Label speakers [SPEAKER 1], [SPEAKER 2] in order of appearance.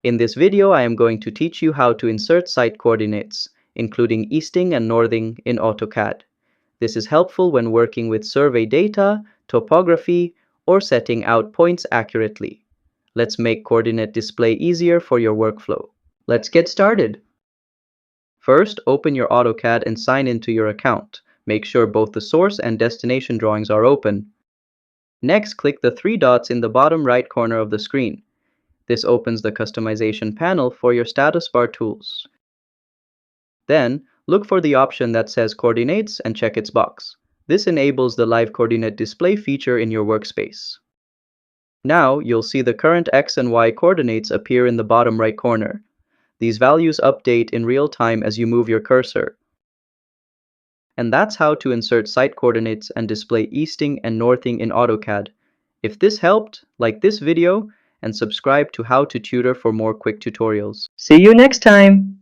[SPEAKER 1] In this video, I am going to teach you how to insert site coordinates, including easting and northing in AutoCAD. This is helpful when working with survey data, topography, or setting out points accurately. Let's make coordinate display easier for your workflow. Let's get started. First, open your AutoCAD and sign into your account. Make sure both the source and destination drawings are open. Next, click the three dots in the bottom right corner of the screen. This opens the customization panel for your status bar tools. Then, look for the option that says Coordinates and check its box. This enables the live coordinate display feature in your workspace. Now, you'll see the current X and Y coordinates appear in the bottom right corner. These values update in real time as you move your cursor. And that's how to insert site coordinates and display easting and northing in AutoCAD. If this helped, like this video and subscribe to How to Tutor for more quick tutorials. See you next time!